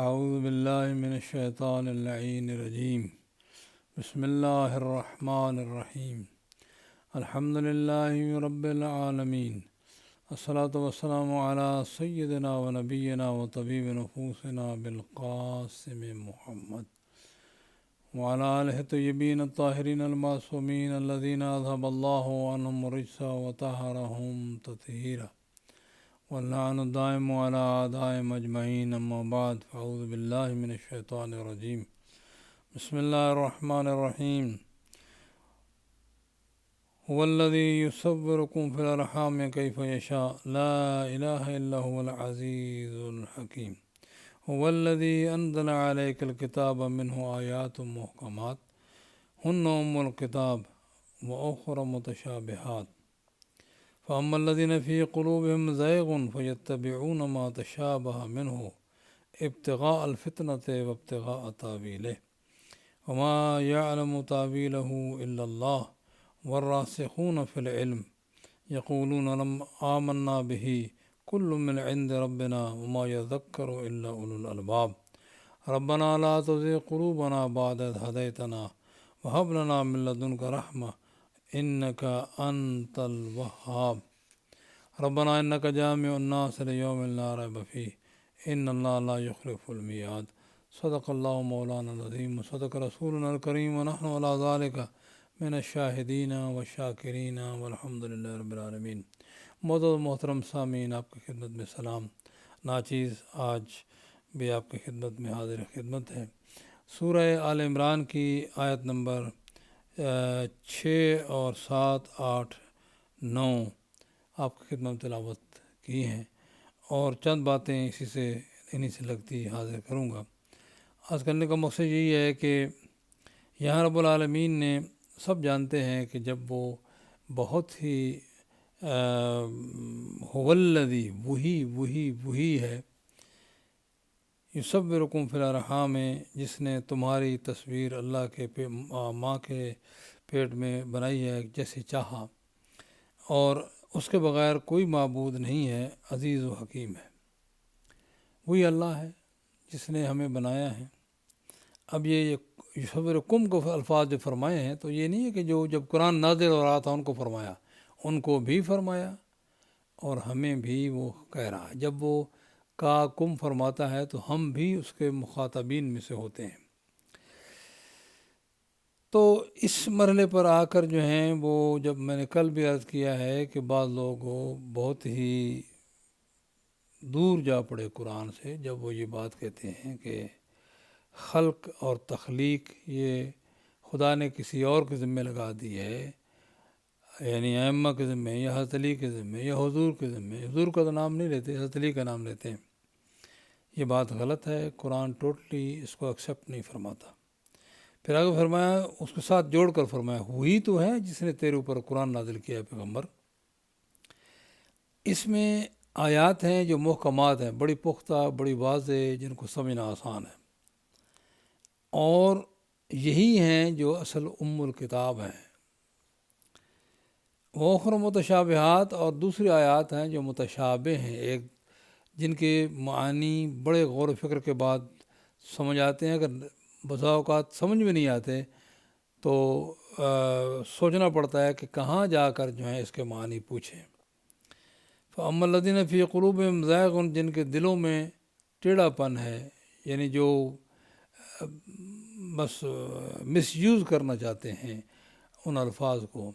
أعوذ بالله من الشيطان اللعين الرجيم. بسم الله الرحمن الرحيم. الحمد لله رب العالمين. الصلاة والسلام على سيدنا ونبينا وطبيب نفوسنا بالقاسم محمد وعلى آله الطيبين الطاهرين المعصومين الذين أذهب الله عنهم الرجس وطهرهم تطهيرا واللعن الدائم على أعدائهم أجمعين. أما بعد فأعوذ بالله من الشيطان الرجيم. بسم الله الرحمن الرحيم. هو الذي يصوركم في الأرحام كيف يشاء لا إله إلا هو العزيز الحكيم. هو الذي أنزل عليك الكتاب منه آيات محكمات هن أم الكتاب وأخرى متشابهات فأما الذين في قلوبهم زيغ فيتبعون ما تشابه منه ابتغاء الفتنة وابتغاء تاويله وما يعلم تاويله إلا الله والراسخون في العلم يقولون آمنا به كل من عند ربنا وما يذكر إلا أولو الألباب ربنا لا تزغ قلوبنا بعد إذ هديتنا وهب لنا من لدنك رحمة إنك أنت الوهاب ربنا إنك جامع الناس ليوم لا ريب فيه إن الله لا يخلف الميعاد. صدق الله مولانا العظيم وصدق رسولنا الكريم ونحن على ذلك من الشاہدین والشاکرین والحمد للہ رب العالمین. معزز محترم سامعین، آپ کی خدمت میں سلام. ناچیز آج بھی آپ کی خدمت میں حاضر خدمت ہے. سورہ آل عمران کی آیت نمبر 6 اور 7 8 9 آپ کی خدمت میں تلاوت کی ہیں اور چند باتیں انہی سے لگتی حاضر کروں گا. آج کرنے کا مقصد یہی ہے کہ یہاں رب العالمین نے سب جانتے ہیں کہ جب وہ بہت ہی الذی وہی ہے یصورکم فی الارحام میں جس نے تمہاری تصویر اللہ کے ماں کے پیٹ میں بنائی ہے جیسے چاہا اور اس کے بغیر کوئی معبود نہیں ہے، عزیز و حکیم ہے. وہی اللہ ہے جس نے ہمیں بنایا ہے. اب یہ یصورکم کو الفاظ جو فرمائے ہیں تو یہ نہیں ہے کہ جو جب قرآن نازل ہو رہا تھا ان کو فرمایا، ان کو بھی فرمایا اور ہمیں بھی وہ کہہ رہا ہے. جب وہ کا کم فرماتا ہے تو ہم بھی اس کے مخاطبین میں سے ہوتے ہیں. تو اس مرحلے پر آ کر جو ہیں وہ جب میں نے کل بھی عرض کیا ہے کہ بعض لوگ بہت ہی دور جا پڑے قرآن سے جب وہ یہ بات کہتے ہیں کہ خلق اور تخلیق یہ خدا نے کسی اور کے ذمہ لگا دی ہے، یعنی ائمہ کے ذمہ یا حضرت علی کے ذمہ یا حضور کے ذمہ. حضور کا تو نام نہیں لیتے، حضرت علی کا نام لیتے ہیں. یہ بات غلط ہے. قرآن ٹوٹلی اس کو ایکسیپٹ نہیں فرماتا. پھر آگے فرمایا، اس کے ساتھ جوڑ کر فرمایا وہی تو ہے جس نے تیرے اوپر قرآن نازل کیا ہے پیغمبر. اس میں آیات ہیں جو محکمات ہیں، بڑی پختہ، بڑی واضح، جن کو سمجھنا آسان ہے، اور یہی ہیں جو اصل الکتاب ہیں. وَأُخَرُ متشابہات، اور دوسری آیات ہیں جو متشابہ ہیں، ایک جن کے معنی بڑے غور و فکر کے بعد سمجھ آتے ہیں. اگر بسا اوقات سمجھ میں نہیں آتے تو سوچنا پڑتا ہے کہ کہاں جا کر جو ہے اس کے معنی پوچھیں. فَأَمَّا الَّذِينَ فِي قُلُوبِهِمْ زَيْغٌ، جن کے دلوں میں ٹیڑھا پن ہے، یعنی جو بس مس یوز کرنا چاہتے ہیں ان الفاظ کو.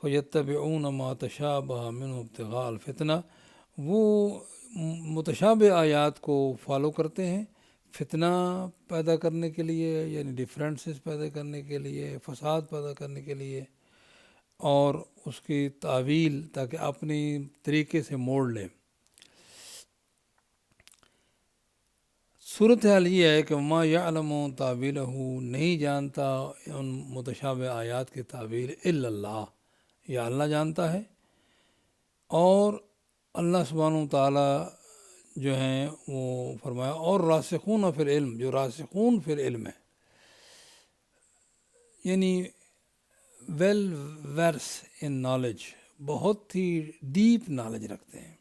فَيَتَّبِعُونَ مَا تَشَابَهَ مِنْهُ ابْتِغَاءَ الْفِتْنَةِ، وہ متشابہ آیات کو فالو کرتے ہیں فتنہ پیدا کرنے کے لیے، یعنی ڈیفرنسز پیدا کرنے کے لیے، فساد پیدا کرنے کے لیے، اور اس کی تعویل تاکہ اپنی طریقے سے موڑ لیں. صورتحال یہ ہے کہ ما یعلم تاویلہ، نہیں جانتا ان متشابہ آیات کی تعویل الا اللہ، یا اللہ جانتا ہے. اور اللہ سبحانہ وتعالیٰ جو ہیں وہ فرمایا اور راسخون فی العلم، جو راسخون فی العلم ہے یعنی ویل ورس ان نالج، بہت ہی ڈیپ نالج رکھتے ہیں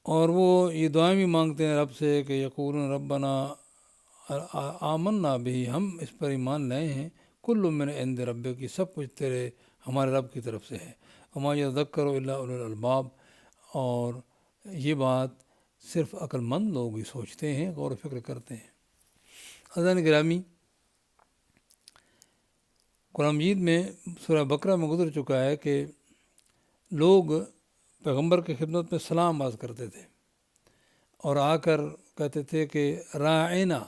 اور وہ یہ دعائیں بھی مانگتے ہیں رب سے کہ یقولون ربنا آمنا بھی، ہم اس پر ایمان لائے ہیں، کل من عند ربک، کی سب کچھ تیرے ہمارے رب کی طرف سے ہے، وما یذکر الا اولو الالباب، اور یہ بات صرف عقل مند لوگ ہی سوچتے ہیں، غور و فکر کرتے ہیں۔ عزیزان گرامی، قرآن مجید میں سورہ بقرہ میں گزر چکا ہے کہ لوگ پیغمبر کی خدمت میں سلام باز کرتے تھے اور آ کر کہتے تھے کہ راعنا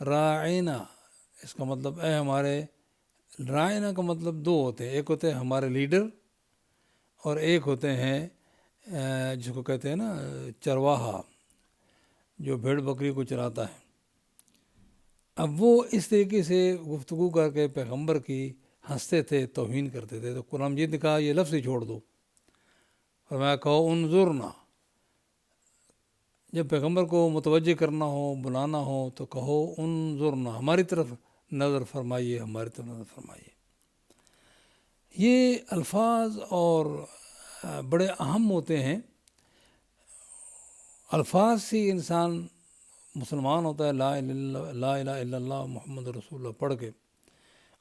راعنا، اس کا مطلب اے ہمارے، راعنا کا مطلب دو ہوتے ہیں، ایک ہوتے ہیں ہمارے لیڈر اور ایک ہوتے ہیں جس کو کہتے ہیں نا چرواہا، جو بھیڑ بکری کو چراتا ہے۔ اب وہ اس طریقے سے گفتگو کر کے پیغمبر کی ہنستے تھے، توہین کرتے تھے، تو قرآن مجید نے کہا یہ لفظ ہی چھوڑ دو، اور میں کہو انظرنا، جب پیغمبر کو متوجہ کرنا ہو، بلانا ہو تو کہو انظرنا، ہماری طرف نظر فرمائیے، ہماری طرف نظر فرمائیے۔ یہ الفاظ اور بڑے اہم ہوتے ہیں، الفاظ سے انسان مسلمان ہوتا ہے، لا الہ الا اللہ محمد رسول اللہ پڑھ کے،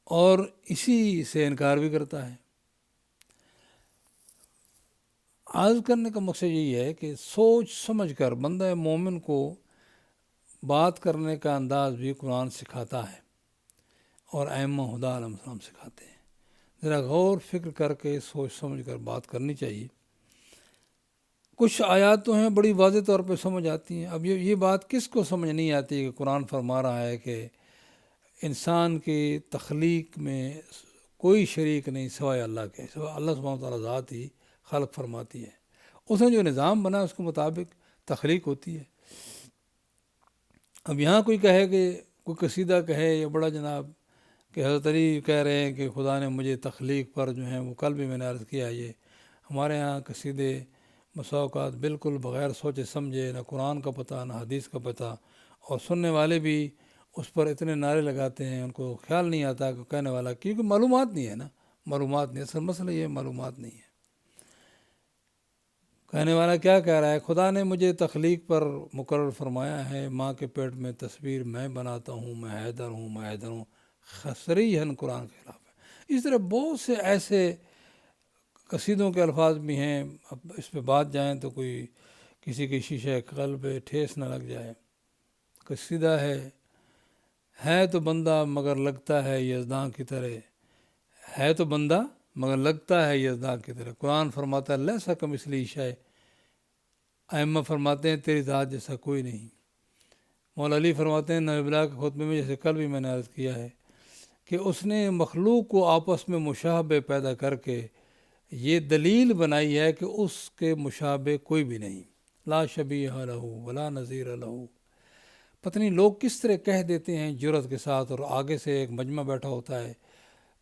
اور اسی سے انکار بھی کرتا ہے۔ عرض کرنے کا مقصد یہی ہے کہ سوچ سمجھ کر بندہ مومن کو بات کرنے کا انداز بھی قرآن سکھاتا ہے اور ائمہ ہدیٰ علیہ السلام سکھاتے ہیں۔ ذرا غور فکر کر کے سوچ سمجھ کر بات کرنی چاہیے۔ کچھ آیات تو ہیں بڑی واضح طور پہ سمجھ آتی ہیں۔ اب یہ بات کس کو سمجھ نہیں آتی کہ قرآن فرما رہا ہے کہ انسان کی تخلیق میں کوئی شریک نہیں سوائے اللہ کے، سوائے اللہ سبحانہ وتعالیٰ ذات ہی خلق فرماتی ہے، اس نے جو نظام بنا اس کے مطابق تخلیق ہوتی ہے۔ اب یہاں کوئی کہے کہ کوئی قصیدہ کہے یا بڑا جناب کہ حضرت علی کہہ رہے ہیں کہ خدا نے مجھے تخلیق پر جو ہے وہ کل بھی میں نے عرض کیا، یہ ہمارے ہاں قصیدے بسا اوقات بالکل بغیر سوچے سمجھے، نہ قرآن کا پتہ نہ حدیث کا پتہ، اور سننے والے بھی اس پر اتنے نعرے لگاتے ہیں، ان کو خیال نہیں آتا کہ کہنے والا، کیونکہ معلومات نہیں ہے نا، معلومات نہیں، اصل مسئلہ یہ معلومات نہیں ہے۔ کہنے والا کیا کہہ رہا ہے؟ خدا نے مجھے تخلیق پر مقرر فرمایا ہے، ماں کے پیٹ میں تصویر میں بناتا ہوں، میں حیدر ہوں، میں حیدر ہوں، صریحاً قرآن کے خلاف ہے۔ اس طرح بہت سے ایسے قصیدوں کے الفاظ بھی ہیں، اب اس پہ بات جائیں تو کوئی کسی کی شیشہ قلب پہ ٹھیس نہ لگ جائے۔ قصیدہ ہے تو بندہ مگر لگتا ہے یزداں کی طرح، ہے تو بندہ مگر لگتا ہے یزداں کی طرح۔ قرآن فرماتا ہے لیسا کمثلہ شیء، ائمہ فرماتے ہیں تیری ذات جیسا کوئی نہیں۔ مولا علی فرماتے ہیں نبی اللہ کے خطبے میں، جیسے کل بھی میں نے عرض کیا ہے، کہ اس نے مخلوق کو آپس میں مشابہ پیدا کر کے یہ دلیل بنائی ہے کہ اس کے مشابہ کوئی بھی نہیں، لا شبیہ لہ ولا نظیر لہ۔ پتہ نہیں لوگ کس طرح کہہ دیتے ہیں جرأت کے ساتھ، اور آگے سے ایک مجمع بیٹھا ہوتا ہے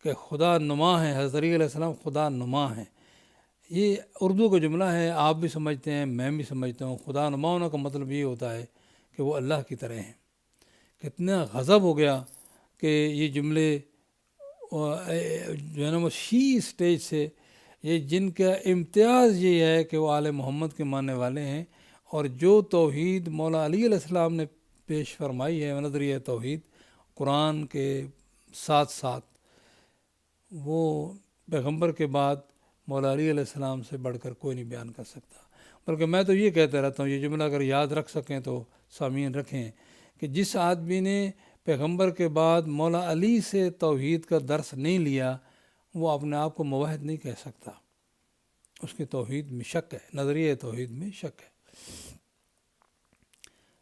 کہ خدا نما ہے، حضرت علی علیہ السلام خدا نما ہے۔ یہ اردو کا جملہ ہے، آپ بھی سمجھتے ہیں، میں بھی سمجھتا ہوں۔ خدا نما ہونے کا مطلب یہ ہوتا ہے کہ وہ اللہ کی طرح ہیں۔ کتنا غضب ہو گیا کہ یہ جملے جو ہے نا وہ شیعی سٹیج سے، یہ جن کا امتیاز یہ ہے کہ وہ آل محمد کے ماننے والے ہیں، اور جو توحید مولا علی علیہ السلام نے پیش فرمائی ہے، نظریہ توحید قرآن کے ساتھ ساتھ، وہ پیغمبر کے بعد مولا علی علیہ السلام سے بڑھ کر کوئی نہیں بیان کر سکتا۔ بلکہ میں تو یہ کہتا رہتا ہوں، یہ جملہ اگر یاد رکھ سکیں تو سامعین رکھیں، کہ جس آدمی نے پیغمبر کے بعد مولا علی سے توحید کا درس نہیں لیا، وہ اپنے آپ کو موحد نہیں کہہ سکتا، اس کی توحید میں شک ہے، نظریہ توحید میں شک ہے۔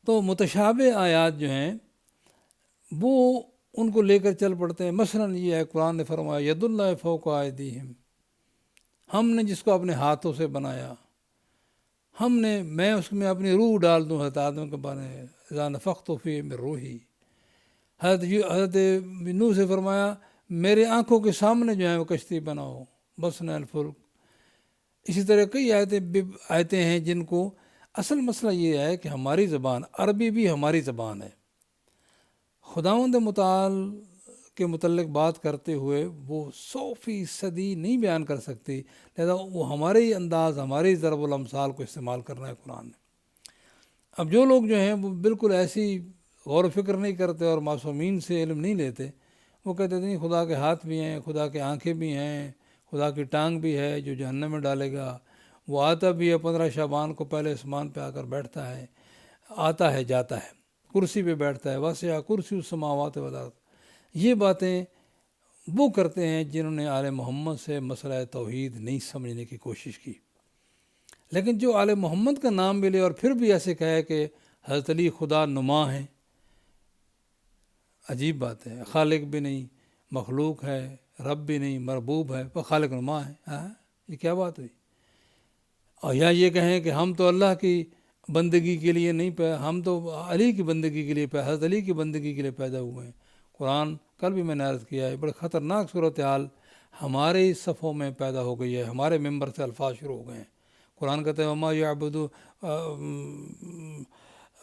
تو متشابہ آیات جو ہیں وہ ان کو لے کر چل پڑتے ہیں۔ مثلاً یہ ہے قرآن نے فرمایا ید اللہ فوق ایدیہم، ہم نے جس کو اپنے ہاتھوں سے بنایا، میں اس میں اپنی روح ڈال دوں، حضرت آدم کے بارے میں اذا نفخت فیہ من روحی۔ حضرت نوح سے فرمایا میرے آنکھوں کے سامنے جو ہے وہ کشتی بناؤ، بسنا الفلک۔ اسی طرح کئی آیتیں ہیں جن کو اصل مسئلہ یہ ہے کہ ہماری زبان عربی بھی ہماری زبان ہے، خداوند متعال کے متعلق بات کرتے ہوئے وہ 100% نہیں بیان کر سکتی، لہذا وہ ہمارے ہی انداز، ہمارے ہی ضرب الامثال کو استعمال کرنا ہے قرآن نے۔ اب جو لوگ جو ہیں وہ بالکل ایسی غور و فکر نہیں کرتے اور معصومین سے علم نہیں لیتے، وہ کہتے ہیں خدا کے ہاتھ بھی ہیں، خدا کے آنکھیں بھی ہیں، خدا کی ٹانگ بھی ہے جو جہنم میں ڈالے گا، وہ آتا بھی ہے 15 شعبان کو پہلے آسمان پہ آ کر بیٹھتا ہے، آتا ہے جاتا ہے، کرسی پہ بیٹھتا ہے، واسع کرسی السماوات والارض۔ یہ باتیں وہ کرتے ہیں جنہوں نے آل محمد سے مسئلہ توحید نہیں سمجھنے کی کوشش کی۔ لیکن جو آل محمد کا نام بھی لے اور پھر بھی ایسے کہے کہ حضرت علی خدا نما ہے، عجیب بات ہے، خالق بھی نہیں، مخلوق ہے، رب بھی نہیں، مربوب ہے، پر خالق نما ہے، یہ کیا بات ہوئی؟ اور یا یہ کہیں کہ ہم تو اللہ کی بندگی کے لیے نہیں ہم تو علی کی بندگی کے لیے حضرت علی کی بندگی کے لیے پیدا ہوئے ہیں۔ قرآن کل بھی میں نے عرض کیا ہے، بڑے خطرناک صورتحال ہمارے ہی صفوں میں پیدا ہو گئی ہے، ہمارے ممبر سے الفاظ شروع ہو گئے ہیں۔ قرآن کہتے ہیں وما یعبد،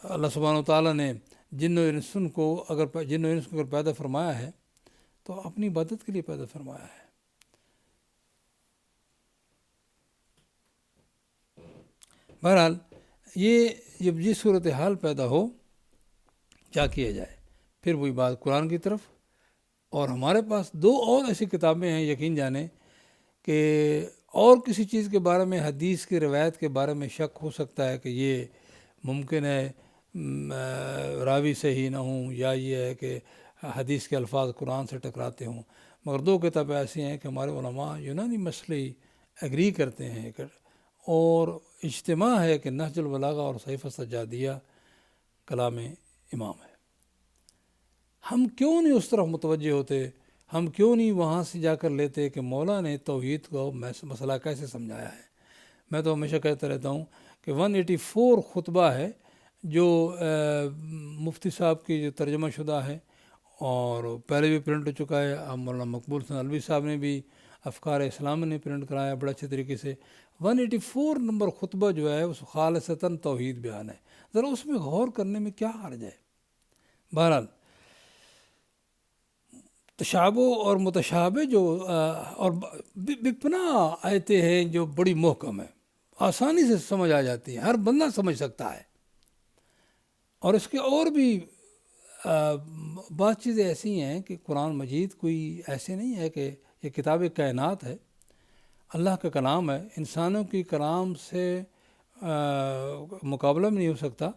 اللہ سبحانہ و تعالیٰ نے جن و انس کو اگر پیدا فرمایا ہے تو اپنی عبادت کے لیے پیدا فرمایا ہے۔ بہرحال یہ جب یہ صورتحال پیدا ہو کیا کیا جائے؟ پھر وہی بات قرآن کی طرف، اور ہمارے پاس 2 اور ایسی کتابیں ہیں، یقین جانیں کہ اور کسی چیز کے بارے میں، حدیث کی روایت کے بارے میں شک ہو سکتا ہے کہ یہ ممکن ہے راوی صحیح نہ ہوں، یا یہ ہے کہ حدیث کے الفاظ قرآن سے ٹکراتے ہوں، مگر 2 کتابیں ایسی ہیں کہ ہمارے علماء یونانی مسئلے ایگری کرتے ہیں اور اجتماع ہے کہ نہج البلاغہ اور صحیفہ سجادیہ کلام امام ہے۔ ہم کیوں نہیں اس طرف متوجہ ہوتے؟ ہم کیوں نہیں وہاں سے جا کر لیتے کہ مولا نے توحید کو مسئلہ کیسے سمجھایا ہے؟ میں تو ہمیشہ کہتا رہتا ہوں کہ 184 خطبہ ہے جو مفتی صاحب کی جو ترجمہ شدہ ہے، اور پہلے بھی پرنٹ ہو چکا ہے، مولانا مقبول حسن الوی صاحب نے بھی افکار اسلام نے پرنٹ کرایا بڑے اچھے طریقے سے۔ 184 نمبر خطبہ جو ہے اس خالصتاً توحید بیان ہے، ذرا اس میں غور کرنے میں کیا حرج ہے؟ بہرحال تشابہ اور متشابہ جو اور بپنا آیتیں ہیں جو بڑی محکم ہے، آسانی سے سمجھ آ جاتی ہے، ہر بندہ سمجھ سکتا ہے۔ اور اس کے اور بھی بعض چیزیں ایسی ہیں کہ قرآن مجید کوئی ایسے نہیں ہے کہ یہ کتاب کائنات ہے، اللہ کا کلام ہے، انسانوں کی کلام سے مقابلہ میں نہیں ہو سکتا،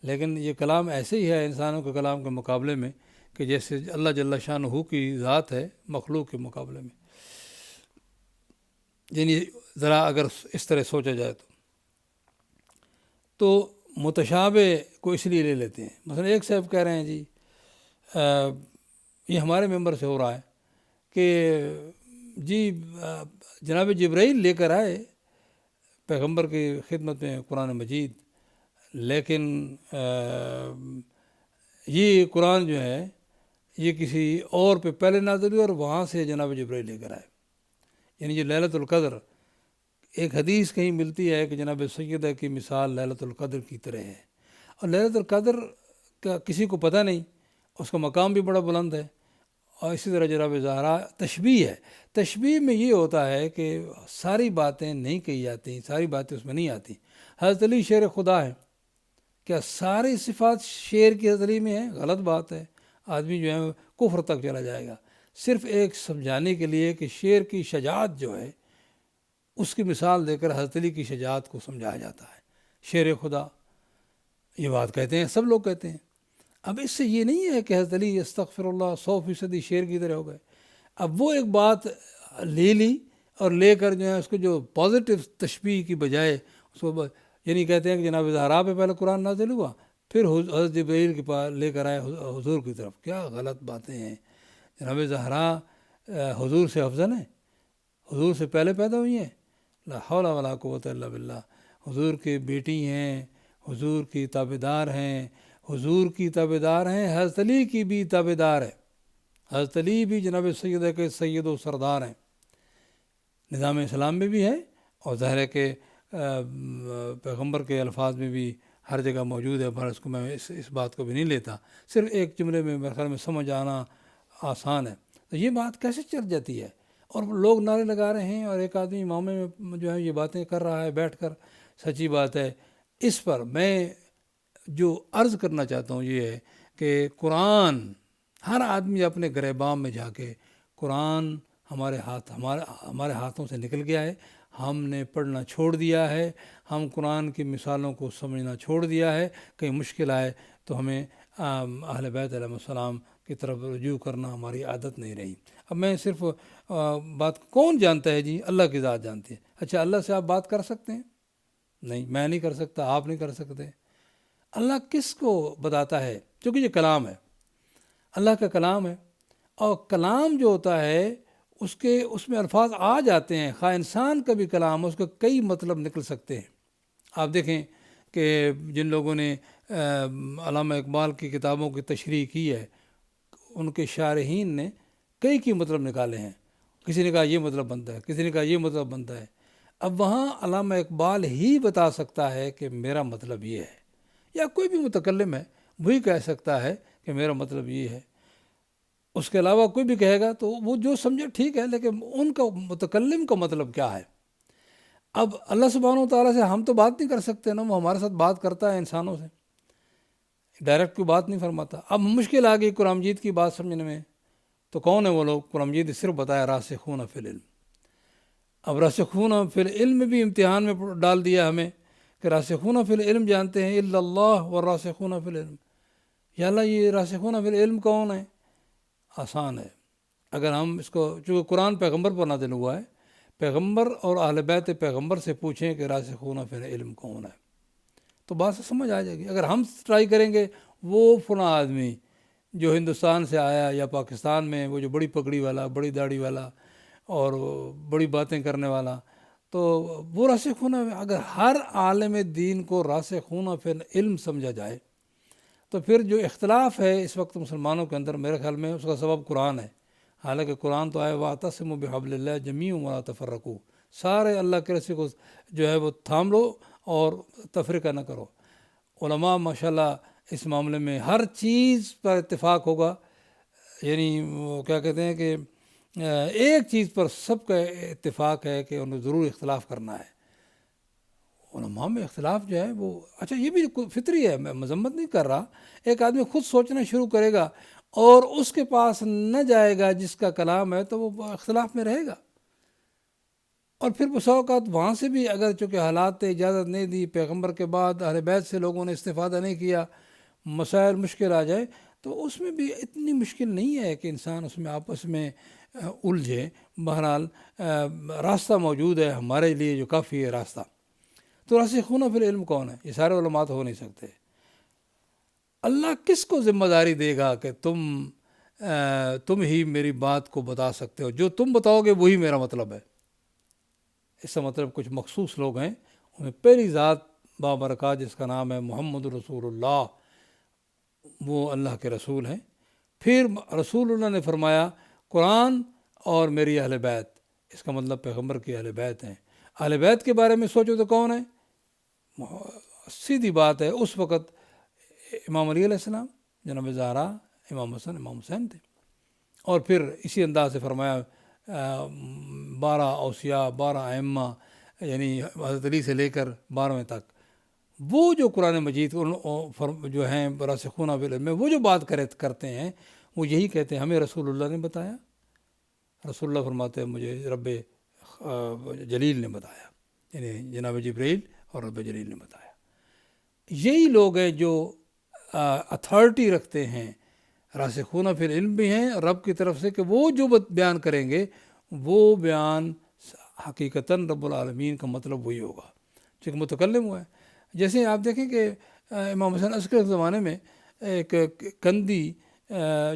لیکن یہ کلام ایسے ہی ہے انسانوں کے کلام کے مقابلے میں کہ جیسے اللہ جل شانہ کی ذات ہے مخلوق کے مقابلے میں، یعنی ذرا اگر اس طرح سوچا جائے تو متشابہ کو اس لیے لے لیتے ہیں۔ مثلا ایک صاحب کہہ رہے ہیں جی یہ ہمارے ممبر سے ہو رہا ہے کہ جی جناب جبرائیل لے کر آئے پیغمبر کی خدمت میں قرآن مجید، لیکن یہ قرآن جو ہے یہ کسی اور پہ پہلے نازل ہوئی اور وہاں سے جناب جبرائیل لے کر آئے، یعنی جو لیلۃ القدر ایک حدیث کہیں ملتی ہے کہ جناب سیدہ کی مثال لیلۃ القدر کی طرح ہے، اور لیلۃ القدر کا کسی کو پتہ نہیں، اس کا مقام بھی بڑا بلند ہے۔ اور اسی طرح جناب زہرا تشبیہ ہے، تشبیہ میں یہ ہوتا ہے کہ ساری باتیں نہیں کہی جاتی، ساری باتیں اس میں نہیں آتی۔ حضرت علی شیر خدا ہے، کیا ساری صفات شیر کی حضرت علی میں ہیں؟ غلط بات ہے، آدمی جو ہے کفر تک چلا جائے گا۔ صرف ایک سمجھانے کے لیے کہ شیر کی شجاعت جو ہے اس کی مثال دے کر حضرت علی کی شجاعت کو سمجھایا جاتا ہے، شیر خدا یہ بات کہتے ہیں، سب لوگ کہتے ہیں۔ اب اس سے یہ نہیں ہے کہ حضرت علی استغفر اللہ 100% شیر کی طرح ہو گئے۔ اب وہ ایک بات لے لی اور لے کر جو ہے اس کو جو پازیٹیو تشبیہ کی بجائے اس کو یعنی کہتے ہیں کہ جناب زہرا پہ پہلے قرآن نازل ہوا پھر حضرت جبرائیل کے پاس لے کر آئے حضور کی طرف، کیا غلط باتیں ہیں۔ جناب زہرا حضور سے افضل ہیں، حضور سے پہلے پیدا ہوئی ہیں، لا حول ولا قوت الا باللہ، حضور کی بیٹی ہیں، حضور کی تابعدار ہیں، حضور کی تابعدار ہیں، حضرت علی کی بھی تابعدار ہے، حضرت علی بھی جناب سیدہ کے سید و سردار ہیں، نظام اسلام میں بھی ہے، اور ظاہر ہے کہ پیغمبر کے الفاظ میں بھی ہر جگہ موجود ہے، پر اس کو میں اس بات کو بھی نہیں لیتا، صرف ایک جملے میں میرے خیال میں سمجھ آنا آسان ہے۔ تو یہ بات کیسے چل جاتی ہے؟ اور لوگ نعرے لگا رہے ہیں اور ایک آدمی امامے میں جو ہے یہ باتیں کر رہا ہے بیٹھ کر۔ سچی بات ہے، اس پر میں جو عرض کرنا چاہتا ہوں یہ ہے کہ قرآن، ہر آدمی اپنے گریبان میں جا کے، قرآن ہمارے ہاتھوں سے نکل گیا ہے، ہم نے پڑھنا چھوڑ دیا ہے، ہم قرآن کی مثالوں کو سمجھنا چھوڑ دیا ہے۔ کہیں مشکل آئے تو ہمیں اہل بیت علیہ السلام کی طرف رجوع کرنا ہماری عادت نہیں رہی۔ اب میں صرف بات کون جانتا ہے جی؟ اللہ کی ذات جانتی ہے۔ اچھا، اللہ سے آپ بات کر سکتے ہیں؟ نہیں، میں نہیں کر سکتا، آپ نہیں کر سکتے۔ اللہ کس کو بتاتا ہے؟ کیونکہ یہ کلام ہے، اللہ کا کلام ہے، اور کلام جو ہوتا ہے اس میں الفاظ آ جاتے ہیں، خواہ انسان کا بھی کلام، اس کا کئی مطلب نکل سکتے ہیں۔ آپ دیکھیں کہ جن لوگوں نے علامہ اقبال کی کتابوں کی تشریح کی ہے، ان کے شارحین نے کئی مطلب نکالے ہیں۔ کسی نے کہا یہ مطلب بنتا ہے، کسی نے کہا یہ مطلب بنتا ہے۔ اب وہاں علامہ اقبال ہی بتا سکتا ہے کہ میرا مطلب یہ ہے، یا کوئی بھی متکلم ہے وہی کہہ سکتا ہے کہ میرا مطلب یہ ہے۔ اس کے علاوہ کوئی بھی کہے گا تو وہ جو سمجھے ٹھیک ہے، لیکن ان کا متکلم کا مطلب کیا ہے؟ اب اللہ سبحانہ و تعالیٰ سے ہم تو بات نہیں کر سکتے نا، وہ ہمارے ساتھ بات کرتا ہے انسانوں سے، ڈائریکٹ کوئی بات نہیں فرماتا۔ اب مشکل آ گئی قرآن مجید کی بات سمجھنے میں، تو کون ہے وہ لوگ؟ قرآن مجید صرف بتایا راسخون فی العلم۔ اب راسخون فی العلم بھی امتحان میں ڈال دیا ہمیں کہ راسخون فی العلم جانتے ہیں، الا اللہ والراسخون فی العلم۔ یا اللہ، یہ راسخون فی العلم کون ہے؟ آسان ہے، اگر ہم اس کو، چونکہ قرآن پیغمبر پر نازل ہوا ہے، پیغمبر اور اہل بیت پیغمبر سے پوچھیں کہ راسخون فی العلم کون ہے، تو بات سے سمجھ آ جائے گی۔ اگر ہم ٹرائی کریں گے، وہ فلاں آدمی جو ہندوستان سے آیا یا پاکستان میں، وہ جو بڑی پگڑی والا، بڑی داڑھی والا اور بڑی باتیں کرنے والا، تو وہ راسخون، اگر ہر عالم دین کو راسخون فی العلم سمجھا جائے تو پھر جو اختلاف ہے اس وقت مسلمانوں کے اندر، میرے خیال میں اس کا سبب قرآن ہے۔ حالانکہ قرآن تو آئے وَاعْتَصِمُوا بِحَبْلِ اللَّهِ جَمِيعًا وَلَا تَفَرَّقُوا، سارے اللہ کے رسی کو جو ہے وہ تھام لو اور تفرقہ نہ کرو۔ علماء ماشاءاللہ اس معاملے میں ہر چیز پر اتفاق ہوگا، یعنی وہ کیا کہتے ہیں کہ ایک چیز پر سب کا اتفاق ہے کہ انہیں ضرور اختلاف کرنا ہے۔ علماء میں اختلاف جو ہے وہ، اچھا یہ بھی فطری ہے، میں مذمت نہیں کر رہا۔ ایک آدمی خود سوچنا شروع کرے گا اور اس کے پاس نہ جائے گا جس کا کلام ہے، تو وہ اختلاف میں رہے گا، اور پھر بسا اوقات وہاں سے بھی اگر چونکہ حالات نے اجازت نہیں دی، پیغمبر کے بعد اہل بیت سے لوگوں نے استفادہ نہیں کیا، مسائل مشکل آ جائے، تو اس میں بھی اتنی مشکل نہیں ہے کہ انسان اس میں آپس میں الجھے۔ بہرحال راستہ موجود ہے ہمارے لیے جو کافی ہے راستہ۔ تو راسخون فی العلم کون ہے؟ یہ سارے علماء تو ہو نہیں سکتے۔ اللہ کس کو ذمہ داری دے گا کہ تم ہی میری بات کو بتا سکتے ہو، جو تم بتاؤ گے وہی میرا مطلب ہے؟ اس کا مطلب کچھ مخصوص لوگ ہیں، انہیں پہلی ذات بابرکات جس کا نام ہے محمد رسول اللہ، وہ اللہ کے رسول ہیں۔ پھر رسول اللہ نے فرمایا قرآن اور میری اہل بیت، اس کا مطلب پیغمبر کی اہل بیت ہیں۔ اہل بیت کے بارے میں سوچو تو کون ہے؟ سیدھی بات ہے، اس وقت امام علی علیہ السلام، جناب زہرا، امام حسن، امام حسین تھے۔ اور پھر اسی انداز سے فرمایا 12 اوصیاء، 12 ائمہ، یعنی حضرت علی سے لے کر 12ویں تک، وہ جو قرآن مجید جو ہیں راسخون فی العلم میں وہ جو بات کرتے ہیں، وہ یہی کہتے ہیں ہمیں رسول اللہ نے بتایا۔ رسول اللہ فرماتے ہیں مجھے رب جلیل نے بتایا، یعنی جناب جبریل اور رب جلیل نے بتایا۔ یہی لوگ ہیں جو اتھارٹی رکھتے ہیں، راسخون فی العلم بھی ہیں رب کی طرف سے، کہ وہ جو بیان کریں گے وہ بیان حقیقتاً رب العالمین کا مطلب وہی ہوگا، چونکہ متکلم ہوا ہے۔ جیسے آپ دیکھیں کہ امام حسین عسکری کے زمانے میں ایک کندی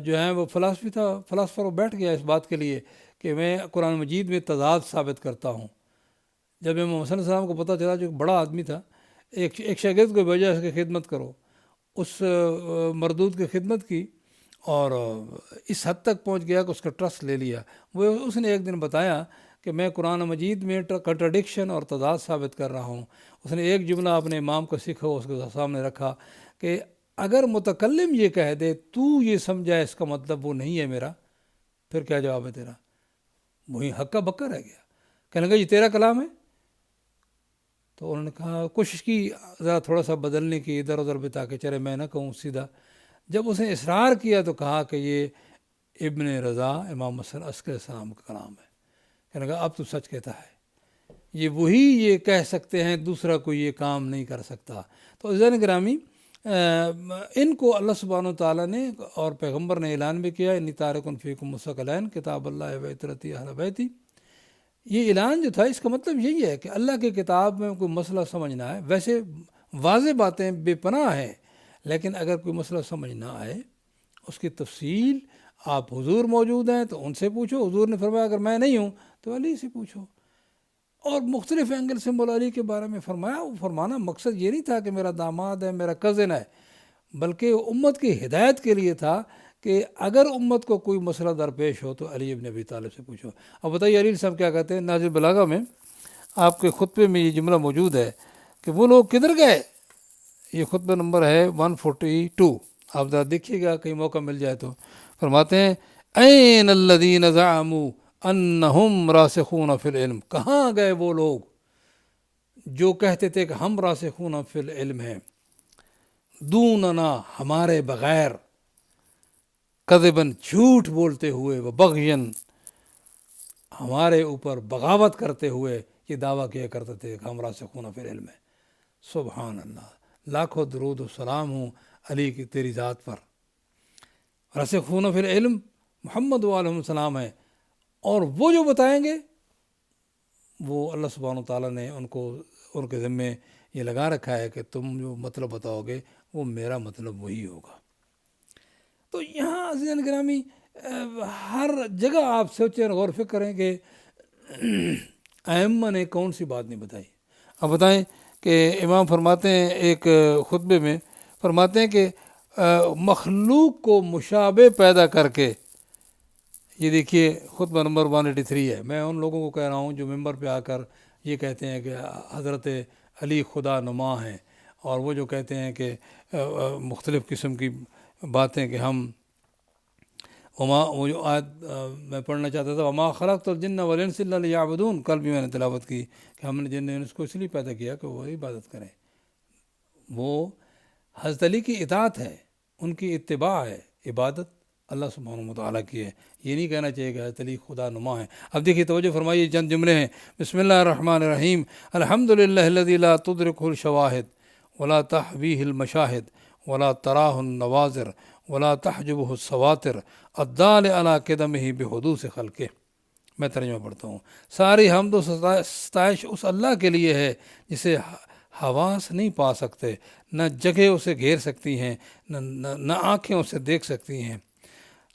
جو ہے وہ فلسفی تھا، فلاسفر، وہ بیٹھ گیا اس بات کے لیے کہ میں قرآن مجید میں تضاد ثابت کرتا ہوں۔ جب امام حسین السلام کو پتہ چلا، جو ایک بڑا آدمی تھا، ایک شاگرد کو بھیجا اس کی خدمت کرو، اس مردود کی خدمت کی اور اس حد تک پہنچ گیا کہ اس کا ٹرسٹ لے لیا۔ وہ اس نے ایک دن بتایا کہ میں قرآن مجید میں کنٹراڈکشن اور تضاد ثابت کر رہا ہوں۔ اس نے ایک جملہ اپنے امام کو سیکھا، اس کے سامنے رکھا کہ اگر متکلم یہ کہہ دے تو یہ سمجھا اس کا مطلب وہ نہیں ہے میرا، پھر کیا جواب ہے تیرا؟ وہی ہکا بکا رہ گیا. کہنے لگا یہ تیرا کلام ہے. تو انہوں نے کہا کوشش کی ذرا تھوڑا سا بدلنے کی ادھر ادھر بھی تاکہ چلے میں نہ کہوں سیدھا. جب اس نے اصرار کیا تو کہا کہ یہ ابن رضا امام حسن عسکری السلام کا کلام ہے. کہنے لگا اب تو سچ کہتا ہے, یہ وہی یہ کہہ سکتے ہیں, دوسرا کوئی یہ کام نہیں کر سکتا. تو عزیزان گرامی, ان کو اللہ سبحانہ و تعالیٰ نے اور پیغمبر نے اعلان بھی کیا, انی تارک فیکم مستقلین کتاب اللہ و عترتی اہل بیتی. یہ اعلان جو تھا اس کا مطلب یہی ہے کہ اللہ کی کتاب میں کوئی مسئلہ سمجھنا ہے, ویسے واضح باتیں بے پناہ ہیں, لیکن اگر کوئی مسئلہ سمجھ نہ آئے اس کی تفصیل آپ حضور موجود ہیں تو ان سے پوچھو. حضور نے فرمایا اگر میں نہیں ہوں تو علی سے پوچھو. اور مختلف اینگل سے مولا علی کے بارے میں فرمایا. وہ فرمانا مقصد یہ نہیں تھا کہ میرا داماد ہے, میرا کزن ہے, بلکہ امت کی ہدایت کے لیے تھا کہ اگر امت کو کوئی مسئلہ درپیش ہو تو علی ابن ابی طالب سے پوچھو. اب بتائیے علی صاحب کیا کہتے ہیں؟ نہج البلاغہ میں آپ کے خطبے میں یہ جملہ موجود ہے کہ وہ لوگ کدھر گئے. یہ خطبہ نمبر ہے 142, آپ ذرا دیکھیے گا کہیں موقع مل جائے تو. فرماتے ہیں این الذین زعموا انہم راسخون فی العلم, کہاں گئے وہ لوگ جو کہتے تھے کہ ہم راسخون فی العلم ہیں, دوننا ہمارے بغیر, کذباً جھوٹ بولتے ہوئے, و بغین ہمارے اوپر بغاوت کرتے ہوئے یہ دعویٰ کیا کرتے تھے کہ ہم راسخون فی العلم ہیں. سبحان اللہ, لاکھوں درود و سلام ہوں علی کی تیری ذات پر. راسخون فی العلم محمد علیہ السلام ہے, اور وہ جو بتائیں گے وہ اللہ سبحانہ و تعالیٰ نے ان کے ذمے یہ لگا رکھا ہے کہ تم جو مطلب بتاؤ گے وہ میرا مطلب وہی ہوگا. تو یہاں عزیزان گرامی ہر جگہ آپ سوچیں اور غور فکر کریں کہ ائمہ نے کون سی بات نہیں بتائی. اب بتائیں کہ امام فرماتے ہیں ایک خطبے میں, فرماتے ہیں کہ مخلوق کو مشابہ پیدا کر کے, یہ دیکھیے خطبہ نمبر 183 ہے. میں ان لوگوں کو کہہ رہا ہوں جو ممبر پہ آ کر یہ کہتے ہیں کہ حضرت علی خدا نما ہیں, اور وہ جو کہتے ہیں کہ مختلف قسم کی باتیں کہ ہم وہ جو آیت میں پڑھنا چاہتا تھا, وما خلقت الجن والانس الا لیعبدون, کل بھی میں نے تلاوت کی کہ ہم نے جن انس کو اس لیے پیدا کیا کہ وہ عبادت کریں. وہ حضرت علی کی اطاعت ہے, ان کی اتباع ہے, عبادت اللہ سبحانہ و تعالیٰ کی ہے. یہ نہیں کہنا چاہیے کہ حضرت علی خدا نما ہے. اب دیکھیے توجہ فرمائیے, چند جملے ہیں. بسم اللہ الرحمن الرحیم, الحمدللہ الذی لا تدرکہ الشواہد ولا تحویہ المشاہد ولا تراہ النواظر ولا تحجبہ السواتر الدال علی قدمہ بحدوث خلقہ. میں ترجمہ پڑھتا ہوں. ساری حمد و ستائش اس اللہ کے لیے ہے جسے حواس نہیں پا سکتے, نہ جگہ اسے گھیر سکتی ہیں, نہ آنکھیں اسے دیکھ سکتی ہیں,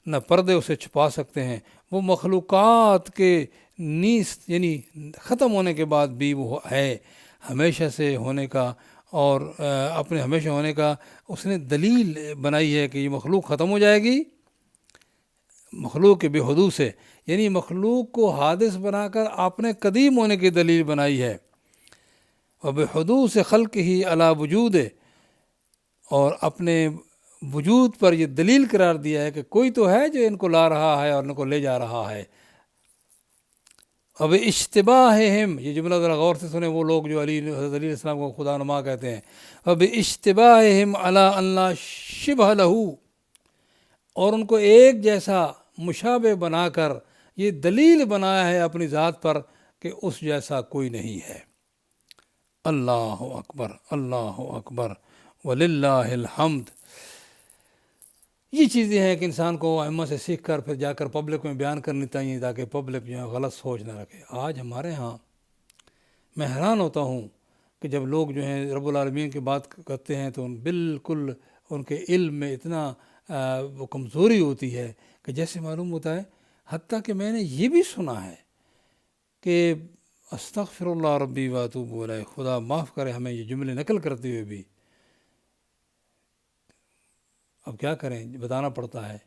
نہ پردے اسے چھپا سکتے ہیں. وہ مخلوقات کے نیست یعنی ختم ہونے کے بعد بھی وہ ہے, ہمیشہ سے ہونے کا اور اپنے ہمیشہ ہونے کا اس نے دلیل بنائی ہے کہ یہ مخلوق ختم ہو جائے گی. مخلوق کے بے حدوث سے یعنی مخلوق کو حادث بنا کر اپنے قدیم ہونے کی دلیل بنائی ہے. وبحدوث خلق ہی علی وجود, اور اپنے وجود پر یہ دلیل قرار دیا ہے کہ کوئی تو ہے جو ان کو لا رہا ہے اور ان کو لے جا رہا ہے. اب اشتباہہم, یہ جملہ ذرا غور سے سنیں, وہ لوگ جو حضرت علی علیہ السلام کو خدا نما کہتے ہیں. اب اشتباہہم علی ان لا شبہ لہو, اور ان کو ایک جیسا مشابہ بنا کر یہ دلیل بنایا ہے اپنی ذات پر کہ اس جیسا کوئی نہیں ہے. اللہ اکبر, اللہ اکبر, وللہ الحمد. یہ چیزیں ہیں کہ انسان کو ائمہ سے سیکھ کر پھر جا کر پبلک میں بیان کرنی چاہیے تاکہ پبلک جو ہے غلط سوچ نہ رکھے. آج ہمارے ہاں میں حیران ہوتا ہوں کہ جب لوگ جو ہیں رب العالمین کی بات کرتے ہیں تو بالکل ان کے علم میں اتنا وہ کمزوری ہوتی ہے کہ جیسے معلوم ہوتا ہے. حتیٰ کہ میں نے یہ بھی سنا ہے کہ استغفر اللہ ربی واتوب الیہ, خدا معاف کرے ہمیں یہ جملے نقل کرتے ہوئے بھی. اب کیا کریں, بتانا پڑتا ہے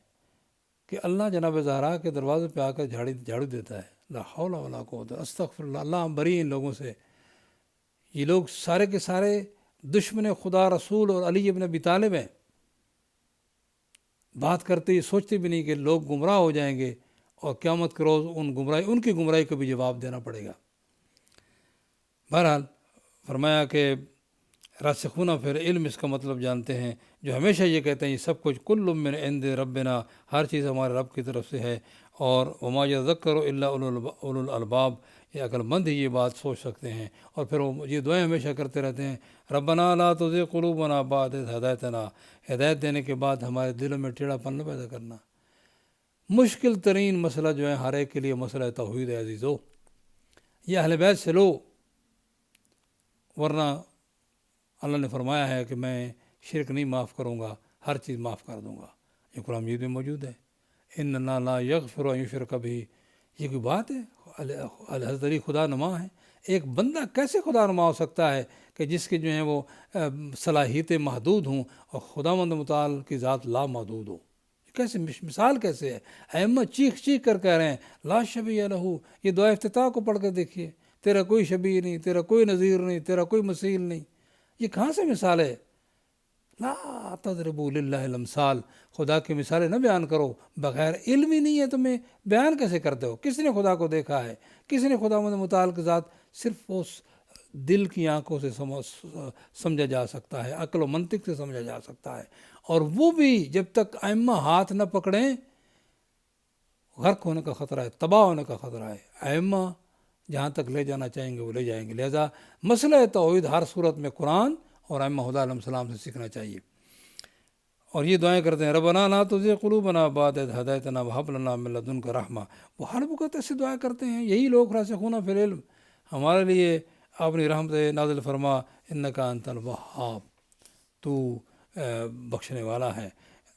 کہ اللہ جناب زہرا کے دروازے پہ آ کر جھاڑو دیتا ہے. لا حول ولا قوت, استغفر اللہ, اللہ ہم بری ان لوگوں سے. یہ لوگ سارے کے سارے دشمن خدا رسول اور علی ابن ابی طالب ہیں. بات کرتے ہی سوچتے بھی نہیں کہ لوگ گمراہ ہو جائیں گے اور قیامت کے روز ان کی گمراہی کو بھی جواب دینا پڑے گا۔ بہرحال فرمایا کہ راسخون فی العلم اس کا مطلب جانتے ہیں، جو ہمیشہ یہ کہتے ہیں یہ سب کچھ کل من عند ربنا، ہر چیز ہمارے رب کی طرف سے ہے، اور وما یذکر الا اولو الالباب، یہ عقل مند ہی یہ بات سوچ سکتے ہیں۔ اور پھر وہ یہ دعائیں ہمیشہ کرتے رہتے ہیں، ربنا لا تزغ قلوبنا بعد اذ ہدیتنا، ہدایت دینے کے بعد ہمارے دلوں میں ٹیڑھا پن نہ پیدا کرنا۔ مشکل ترین مسئلہ جو ہے ہر ایک کے لیے مسئلہ توحید ہے عزیزو، یہ اہل بیت سے لو، ورنہ اللہ نے فرمایا ہے کہ میں شرک نہیں معاف کروں گا، ہر چیز معاف کر دوں گا، یہ قرآن مجید میں موجود ہے۔ اننا لا یغفر ان یشرک بہ، یہ کوئی بات ہے؟ حضرت علی خدا نما ہے۔ ایک بندہ کیسے خدا نما ہو سکتا ہے کہ جس کے جو ہیں وہ صلاحیتیں محدود ہوں اور خداوند متعال کی ذات لا محدود ہو؟ کیسے مثال کیسے ہے؟ ائمہ چیخ چیخ کر کہہ رہے ہیں لا شبیہ لہو، یہ دعا افتتاح کو پڑھ کر دیکھیے، تیرا کوئی شبیہ نہیں، تیرا کوئی نظیر نہیں، تیرا کوئی مثیل نہیں۔ یہ کہاں سے مثال ہے؟ لا تضربوا للہ الامثال، خدا کی مثالیں نہ بیان کرو، بغیر علم ہی نہیں ہے تمہیں، بیان کیسے کرتے ہو؟ کس نے خدا کو دیکھا ہے؟ کس نے خداوند متعال کی ذات صرف اس دل کی آنکھوں سے سمجھا جا سکتا ہے، عقل و منطق سے سمجھا جا سکتا ہے، اور وہ بھی جب تک ائمہ ہاتھ نہ پکڑیں غرق ہونے کا خطرہ ہے، تباہ ہونے کا خطرہ ہے۔ ائمہ جہاں تک لے جانا چاہیں گے وہ لے جائیں گے، لہذا مسئلہ توحید ہر صورت میں قرآن اور ائمہ ہدیٰ علیہ السلام سے سیکھنا چاہیے۔ اور یہ دعائیں کرتے ہیں ربنا لا تزغ قلوبنا بعد اذ ہدیتنا وہب لنا من لدنک رحمہ، وہ ہر وقت ایسی دعائیں کرتے ہیں، یہی لوگ راسخون فی العلم۔ ہمارے لیے اپنی رحمت نازل فرما، انک انت الوہاب، تو بخشنے والا ہے۔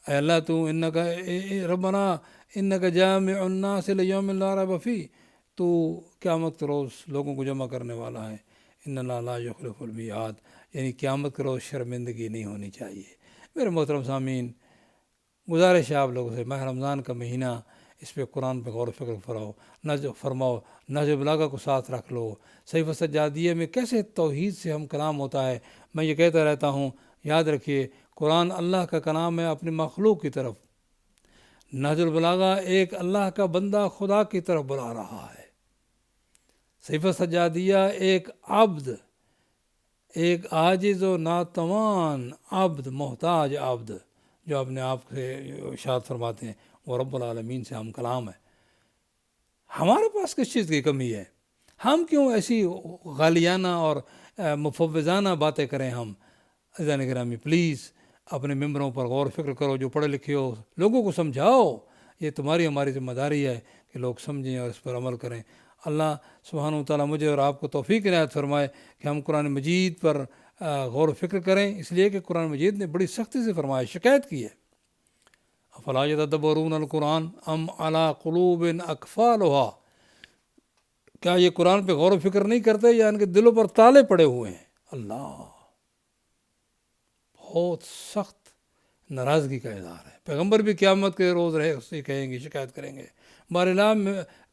اے اللہ تو انک ربنا انک جامع الناس لیوم لا ریب فیہ، تو قیامت کے روز لوگوں کو جمع کرنے والا ہے۔ اننا لا یخلف المیعاد، یعنی قیامت کے روز شرمندگی نہیں ہونی چاہیے۔ میرے محترم سامعین، گزارش ہے آپ لوگوں سے، ماہ رمضان کا مہینہ، اس پہ قرآن پہ غور و فکر فرماؤ، نہج بلاغہ کو ساتھ رکھ لو۔ صحیفہ سجادیہ میں کیسے توحید سے ہم کلام ہوتا ہے، میں یہ کہتا رہتا ہوں، یاد رکھیے قرآن اللہ کا کلام ہے اپنی مخلوق کی طرف، نہج البلاغہ ایک اللہ کا بندہ خدا کی طرف بلا رہا ہے، صحیفہ سجادیہ ایک عبد، ایک عاجز و ناتوان عبد، محتاج عبد، جو اپنے آپ سے ارشاد فرماتے ہیں وہ رب العالمین سے ہم کلام ہے۔ ہمارے پاس کس چیز کی کمی ہے؟ ہم کیوں ایسی غالیانہ اور مفوضانہ باتیں کریں؟ ہم عزیزان گرامی پلیز اپنے ممبروں پر غور و فکر کرو، جو پڑھے لکھے ہو لوگوں کو سمجھاؤ، یہ تمہاری ہماری ذمہ داری ہے کہ لوگ سمجھیں اور اس پر عمل کریں۔ اللہ سبحانہ و تعالیٰ مجھے اور آپ کو توفیق عنایت فرمائے کہ ہم قرآن مجید پر غور و فکر کریں، اس لیے کہ قرآن مجید نے بڑی سختی سے فرمایا، شکایت کی ہے، افلا یتدبرون القرآن ام علی قلوب اقفالها، کیا یہ قرآن پہ غور و فکر نہیں کرتے یا ان کے دلوں پر تالے پڑے ہوئے ہیں؟ اللہ بہت سخت ناراضگی کا اظہار ہے۔ پیغمبر بھی قیامت کے روز رہے اس سے کہیں گے، شکایت کریں گے۔ بہرحال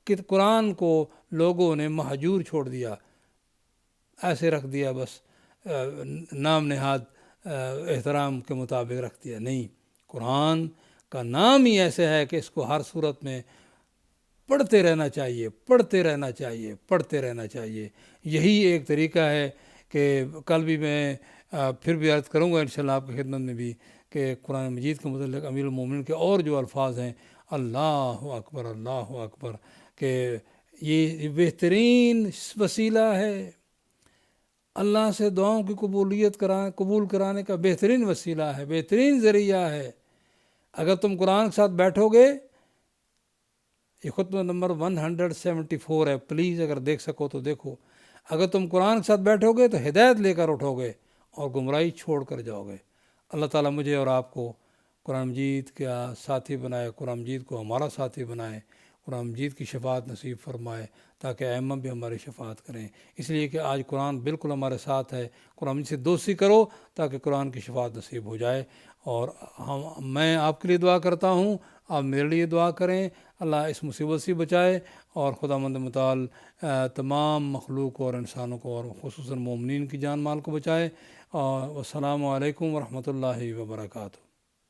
کہ قرآن کو لوگوں نے مہجور چھوڑ دیا، ایسے رکھ دیا، بس نام نہاد احترام کے مطابق رکھ دیا۔ نہیں، قرآن کا نام ہی ایسے ہے کہ اس کو ہر صورت میں پڑھتے رہنا چاہیے، پڑھتے رہنا چاہیے، پڑھتے رہنا چاہیے۔ یہی ایک طریقہ ہے کہ کل بھی میں پھر بھی عرض کروں گا انشاءاللہ آپ کی خدمت میں بھی کہ قرآن مجید کے متعلق امیر المومنین کے اور جو الفاظ ہیں، اللہ اکبر اللہ اکبر، کہ یہ بہترین وسیلہ ہے اللہ سے دعاؤں کی قبول کرانے کا، بہترین وسیلہ ہے، بہترین ذریعہ ہے۔ اگر تم قرآن کے ساتھ بیٹھو گے، یہ خطبہ نمبر 174 ہے، پلیز اگر دیکھ سکو تو دیکھو، اگر تم قرآن کے ساتھ بیٹھو گے تو ہدایت لے کر اٹھو گے اور گمراہی چھوڑ کر جاؤ گے۔ اللہ تعالیٰ مجھے اور آپ کو قرآن مجید کا ساتھی بنائے، قرآن مجید کو ہمارا ساتھی بنائے، قرآن مجید کی شفاعت نصیب فرمائے، تاکہ ائمہ بھی ہماری شفاعت کریں، اس لیے کہ آج قرآن بالکل ہمارے ساتھ ہے۔ قرآن مجید سے دوستی کرو تاکہ قرآن کی شفاعت نصیب ہو جائے۔ اور میں آپ کے لیے دعا کرتا ہوں، آپ میرے لیے دعا کریں، اللہ اس مصیبت سے بچائے اور خداوند متعال تمام مخلوق اور انسانوں کو اور خصوصاً مومنین کی جان مال کو بچائے۔ والسلام علیکم ورحمۃ اللہ وبرکاتہ۔